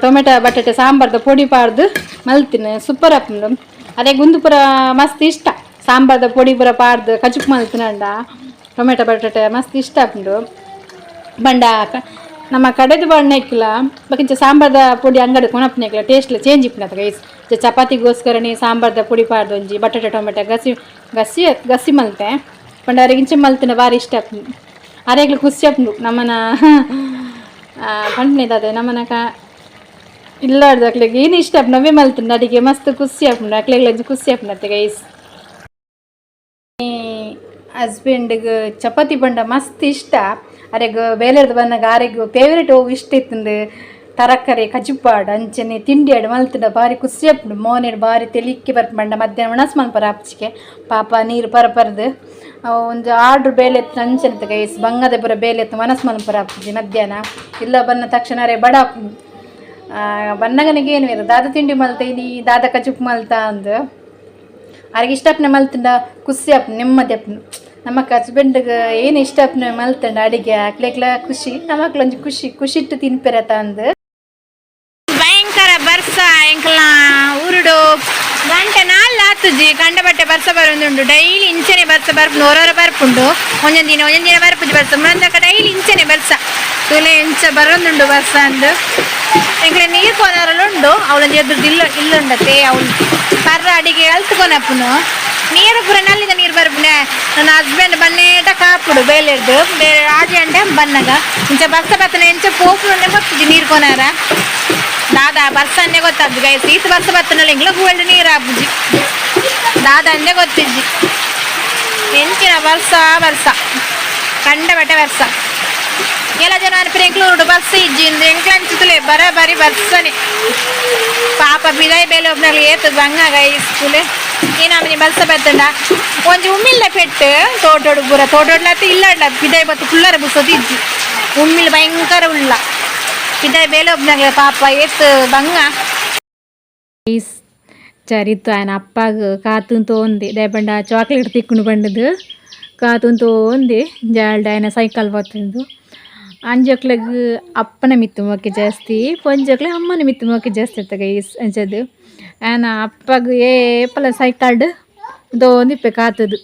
tomato ಬಟಾಟೆ ಸಾಂಬಾರ್ದು podi ಪಾಡ್ದು ಮಲ್ತೀನಿ super ಆಪುಂಡು ಅದೇ ಗುಂದು ಪೂರ ಮಸ್ತ್ ಇಷ್ಟ ಸಾಂಬಾರ್ದ ಪೊಡಿ ಪೂರ ಪಾಡ್ದು ಕಚುಕ್ ಮಲ್ತಿನಂಡ ಟೊಮೆಟೊ ಬಟಾಟೆ ಮಸ್ತ್ ಇಷ್ಟ ಆಪುಂಡು ಬಂಡ ನಮ್ಮ ಕಡೆದು ಬಣ್ಣ ಇಕ್ಕಿಲ್ಲ ಬಕಿಂಚ ಸಾಂಬಾರ್ದ ಪೊಡಿ ಅಂಗಡಿ ಕೊನಪ್ಪನಿಕ್ಕಿಲ್ಲ ಟೇಸ್ಟ್ಲ ಚೇಂಜ್ ಇಪ್ಪುನತ ಗೈಸ್ ಚಪಾತಿಗೋಸ್ಕರನೇ ಸಾಂಬಾರ್ದ ಪೊಡಿ ಪಾಡ್ದು ಒಂಜಿ ಬಟಾಟೆ ಟೊಮೆಟೊ ಗಸಿ ಮಲ್ತೆ ಬಂಡ ಅವ್ರಿಗೆ ಇಂಚೆ ಮಲ್ತಿನ ಭಾರಿ ಇಷ್ಟ ಆಪುಂಡು ಅರೆಗ್ಲು ಖುಷಿ ಆಪುಂಡು ನಮ್ಮನ ಪಂಡ್ನೇದಾದೆ ನಮ್ಮನ ಇಲ್ಲಾಡ್ದು ಅಕ್ಲೆಗೆ ಏನು ಇಷ್ಟ ಆಪು ನವೇ ಮಲ್ತಿಂಡು ಅಡಿಗೆ ಮಸ್ತ್ ಖುಷಿ ಆಪುಂಡು ಅಕ್ಲೆಗ್ಲಂಚ ಖುಷಿ ಆಪುನತ್ತೆ ಗೈಸ್ ಹಸ್ಬೆಂಡ್ಗೆ ಚಪಾತಿ ಬಂಡ ಮಸ್ತ್ ಇಷ್ಟ ಅರೆಗ್ ಬೇಲೆರ್ದು ಬಂದಾಗ ಆರೆಗ್ ಫೇವ್ರೇಟ್ ಹೋಗಿ ಇಷ್ಟ ಇತ್ತಂದು ತರಕಾರಿ ಕಜುಪಾಡು ಅಂಚನೆ ತಿಂಡಿ ಆಡು ಮಲ್ತಿಂಡ ಭಾರಿ ಖುಷಿ ಆಪುಂಡು ಮೋನೆಡು ಭಾರಿ ತೆಲಿಕ್ಕೆ ಬರ್ತು ಬಂಡ ಮಧ್ಯಾಹ್ನ ಒಣಸ್ ಮನ್ಪರ ಆಪ್ಚಿಗೆ ಪಾಪ ನೀರು ಪರಪರ್ದು ಒಂದು ಆರ್ಡ್ರ್ ಬೇಲೆ ಎತ್ತು ಅಂಚನತ ಗೈಸ್ ಬಂಗದ ಪುರ ಬೇಲೆ ಎತ್ತು ಮನಸ್ ಮನ್ಪರ ಆಪ್ಜಿ ಮಧ್ಯಾಹ್ನ ಇಲ್ಲ ಬಂದ ತಕ್ಷಣ ಅರೆ ಬಡ ಬನ್ನಗನಿಗೆ ಏನು ಇರೋದು ದಾದ ತಿಂಡಿ ಮಲ್ತ ಇನಿ ದಾದ ಕಜುಪ್ ಮಲ್ತ ಅಂದು ಅವ್ರಿಗೆ ಇಷ್ಟ ಆಪ್ನೆ ಮಲ್ತಿಂಡ ಖುಷಿ ಆಪ್ನು ನೆಮ್ಮದಿ ಆಪ್ನು ನಮ್ಮ ಹಸ್ಬೆಂಡ್ಗೆ ಏನು ಇಷ್ಟ ಆಪ್ನೆ ಮಲ್ತಂಡ ಅಡಿಗೆ ಹಾಕ್ಲಿಕ್ಲ ಖುಷಿ ನಮಕ್ಲೊಂದು ಖುಷಿ ಇಟ್ಟು ತಿನ್ಪಿರತ್ತ ಅಂದು ಭಯಂಕರ ಬರ್ಸ ಎಂಕಲ ಊರುಡು ಗಂಟೆ ನಾಲ್ ಆತುಜಿ ಕಂಡ ಬಟ್ಟೆ ಬರ್ಸ ಬರೋದುಂಡು ಡೈಲಿ ಇಂಚನೆ ಬರ್ಸ ಬರ್ಪುಂಡು ಹೊರ ಬರ್ಪುಂಡು ಒಂದೊಂದು ದಿನ ಬರ್ಪುಜಿ ಬರ್ಸ ಮುಂದಕ್ಕ ಡೈಲಿ ಇಂಚನೆ ಬರ್ಸ ತುಲೆ ಇಂಚ ಬರೋದುಂಡು ಬರ್ಸ ಅಂದು ಎಂಕಲೆ ನೀರು ಕೊನರಲ್ಲುಂಡು ಅವಳೊಂದು ಎದುರು ಇಲ್ಲುಂಡತೆ ಅವಳು ಪರ್ರ ಅಡಿಗೆ ಅಲ್ತ್ಕೊನಪ್ಪುನು ನೀರು ಪೂರ ನಲ್ಲಿದ ನೀರು ಬರ್ಪುನೆ ನನ್ನ ಹಸ್ಬೆಂಡ್ ಬನ್ನೇಟ ಕಾಪುಡು ಬೇಲೆರ್ದು ಬೇರೆ ರಾಜಿ ಅಂಡೆ ಬನ್ನಗ ಇಂಚ ಬರ್ಸ ಬತ್ತನ ಇಂಚ ಪೋಪುನೆ ಗೊತ್ತಿಜಿ ನೀರು ಕೊನಾರ ದಾದಾ ಬರ್ಸ ಅಂದೆ ಗೊತ್ತಾದ್ದು ಗೈಸ್ ಈತ ಬರ್ಸ ಬತ್ತನಲ್ಲ ಇಂಗ್ಲ ಗೋಲ್ಡ್ ನೀರು ಹಾಪುಜಿ ದಾದಾ ಅಂದೆ ಗೊತ್ತಿಜ್ಜಿ ಎಂಚಿನ ಬರ್ಸ ಕಂಡ ಬಟ್ಟೆ ಬರ್ಸ ಎಲ್ಲ ಜನ ಅನ್ಪಿರ ಎಂಕ್ಲೂರು ಬರ್ಸ ಇಜ್ಜಿ ಎಂಕ್ಲ ಅನ್ಸುತ್ತಲೇ ಬರೀ ಬರ್ಸನೆ ಪಾಪ ಬಿದಾಯಿ ಬೇಲೆ ಒಬ್ನಲ್ಲಿ ಏತದ ಹಂಗ ಗೈಸ್ ತುಲೆ ಏನಾಮನಿ ಬರ್ಸ ಬತ್ತಂಡ ಒಂಜಿ ಉಮ್ಮಿಲ್ಲ ಪೆಟ್ಟು ತೋಟೋಡು ಪೂರ ತೋಟೋಡ್ಲತ್ತ ಇಲ್ಲಾಡ್ಲ ಬಿದಾಯಿ ಬತ್ತು ಫುಲ್ಲರ ಬುಸೋದು ಇಜ್ಜಿ ಉಮ್ಮಿಲ್ ಭಯಂಕರ ಉಳ್ಳ ಬಿದಾಯಿ ಬೇಲೆ ಒಬ್ನಾಗ್ಲ ಪಾಪ ಏತ್ ಬಂಗ ಚರಿತ್ತು ఆయన ಅಪ್ಪಾಗ ಕಾತುನ್ ತೋಂದಿ ದಯಪಂಡ ಚಾಕ್ಲೇಟ್ ತಿಕ್ಕುಂಡು ಬಂಡದು ಕಾತುನ್ ತೋಂದಿ ಜಾಲ್ಡ ఆయన ಸೈಕಲ್ ಬತ್ತಂದು ಅಂಜಕ್ಲೆಗ್ ಅಪ್ಪನ ಮಿತ್ತು ಮೊಕ್ಕೆ ಜಾಸ್ತಿ ಪೊಂಜಕ್ಲೆ ಅಮ್ಮನ ಮಿತ್ತು ಮೊಕ್ಕೆ ಜಾಸ್ತಿ ಇರ್ತಗ ಅಂಚದು ಆನ ಅಪ್ಪಗ ಏಪಲ ಸೈಕಲ್ಡ್ ದೋಂದಿಪ್ಪೆ ಕಾತದು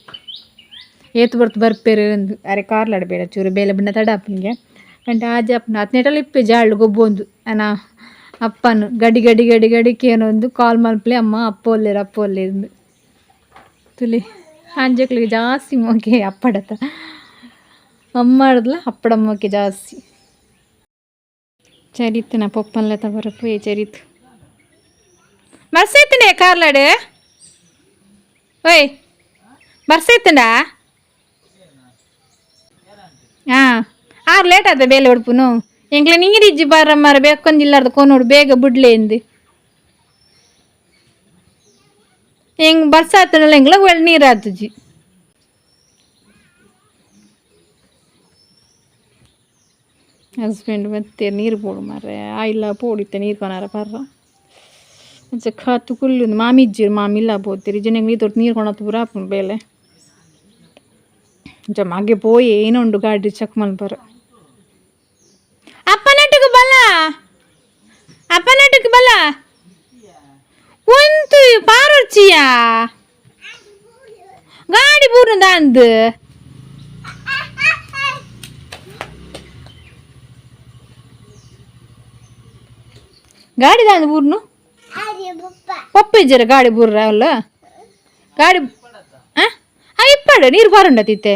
ಏತು ಬರ್ಪೇರು ಅಂದು ಅರೆ ಕಾರ್ಲಾಡಬೇಡ ಚೂರು ಬೇಲೆ ಬಣ್ಣ ತಡ ಅಪ್ಪನಿಗೆ ಗಂಟೆ ಆಜ ಅಪ್ಪನ ಹತ್ನೇಟಲ್ಲಿ ಇಪ್ಪೆ ಜಾಳ್ಳು ಗೊಬ್ಬೊಂದು ಆನ ಅಪ್ಪನು ಗಡಿ ಕೇನೊಂದು ಕಾಲ್ ಮಲ್ಪಲೆ ಅಮ್ಮ ಅಪ್ಪ ಒಲ್ಲೇರು ತುಲಿ ಅಂಜಕ್ಲಿಗೆ ಜಾಸ್ತಿ ಮೊಕ್ಕೆ ಅಪ್ಪಡತ್ತ ಅಮ್ಮಡ್ದಲ ಅಪ್ಪಡಮ್ಮಕ್ಕೆ ಜಾಸ್ತಿ ಚರಿತ್ತು ನಾ ಪಪ್ಪನ್ಲ ತವರಪ್ಪು ಚರಿತ್ತು ಬರ್ಸೈತಂಡೆ ಕಾರ್ಲಾಡು ಓಯ್ ಬರ್ಸೈತಂಡ ಹಾಂ ಆರು ಲೇಟ್ ಆದ ಬೇಲೆ ಉಡುಪುನು ಎಂಕ್ಲೆ ನೀರಿಜ್ಜಿ ಬಾರಮ್ಮಾರ ಬೇಕೊಂದಿಲ್ಲಾರ್ದು ಕೊನೋಡು ಬೇಗ ಬಿಡ್ಲೆ ಎಂದು ಹೆಂಗೆ ಬರ್ಸ ಆತನಲ್ಲ ಎಂಗ್ಲ ಒಳ್ಳೆ ನೀರು ಆತುಜಿ ಹಸ್ಬೆಂಡ್ ಮತ್ತೆ ನೀರು ಪೋಡು ಮಾರ್ರೆ ಆಯಿಲ್ಲ ಪೋಡಿತ್ತೆ ನೀರು ಕೊನಾರ ಪರ್ರ ಅಂಚ ಖಾತು ಕುಲ್ಲು ಮಾಮಿ ಇಜ್ಜಿರು ಮಾಮಿ ಇಲ್ಲ ಪೋತಿರಿ ಜನಂಗೆ ನೀರು ತೊಟ್ಟು ನೀರು ಕೊಣತ್ತು ಪೂರ ಆಪುಂಡು ಬೇಲೆ ಅಂಚ ಮಗೆ ಪೋಯಿ ಏನೊಂಡು ಗಾಡಿ ಚೆಕ್ ಮಲ್ಪರ ಅಪ್ಪನಟ್ಟಿಗೆ ಬಲ ಒಂದು ಪಾರೊಚ್ಚಿಯಾ ಗಾಡಿ ಪೂರ್ಣ ದಾಂದು ಗಾಡಿ ದಾಂದು ಪೂರ್ನು ಪಪ್ಪ ಇಜ್ಜರ ಗಾಡಿ ಬುರ್ರ ಅಲ್ಲ ಗಾಡಿ ಇಪ್ಪಾಡು ನೀರು ಪಾರುಂಡತಿತ್ತೆ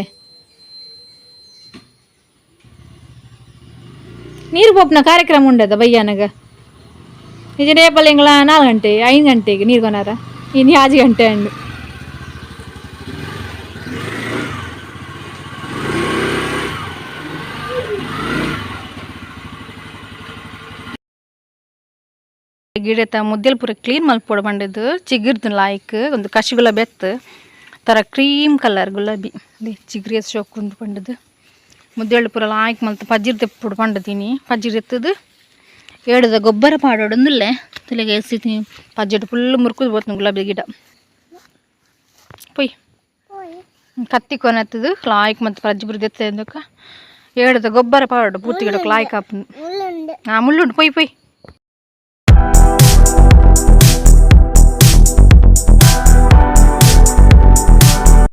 ನೀರು ಪೋಪ್ನ ಕಾರ್ಯಕ್ರಮ ಉಂಡದ ಬಯ್ಯಾನಗ ನಿಜ ರೇಪಲ್ಲಿ ಎಂಗ್ಲ 4 ಗಂಟೆ 5 ಗಂಟೆಗೆ ನೀರು ಕೊನಾರ ಇನ್ನು 5 ಗಂಟೆ ಅಂಡು ಗಿಡತ ಮುದ್ದೆಲ್ ಪೂರ ಕ್ಲೀನ್ ಮಲ್ಪೋಡು ಬಂಡದು ಚಿಗುರ್ದು ಲಾಯ್ಕ್ ಒಂದು ಕಸಿ ಗುಲಾಬಿ ಎತ್ತು ತರ ಕ್ರೀಮ್ ಕಲರ್ ಗುಲಾಬಿ ಚಿಗುರಿ ಶೋಕ್ ಕುಂದು ಬಂಡದು ಮುದ್ದೆಳ್ಳು ಪೂರ ಲಾಯ್ಕ್ ಮಲ್ತು ಪಜ್ಜಿರ್ ತೆಪ್ಪುಡು ಪಂಡತೀನಿ ಪಜ್ಜಿರ್ ಎತ್ತದು ಏಡದ ಗೊಬ್ಬರ ಪಾಡೋಡೊಂದುಲ್ಲೆ ತಲೆಗೆ ಎಸಿತೀನಿ ಪಜ್ಜೆಟ್ಟು ಫುಲ್ ಮುರ್ಕುದು ಬೋತ್ನು ಗುಲಾಬಿ ಗಿಡ ಪೊಯ್ ಕತ್ತಿ ಕೊನೆತ್ತದು ಲಾಯ್ಕ್ ಮತ್ತು ಪಜ್ಜಿ ಬುರ್ದು ಎತ್ತ ಏಡದ ಗೊಬ್ಬರ ಪಾಡೋಡು ಪೂರ್ತಿ ಗಿಡಕ್ಕೆ ಲಾಯ್ಕ್ ಹಾಪುನು ಮುಳ್ಳುಂಡು ಪೊಯ್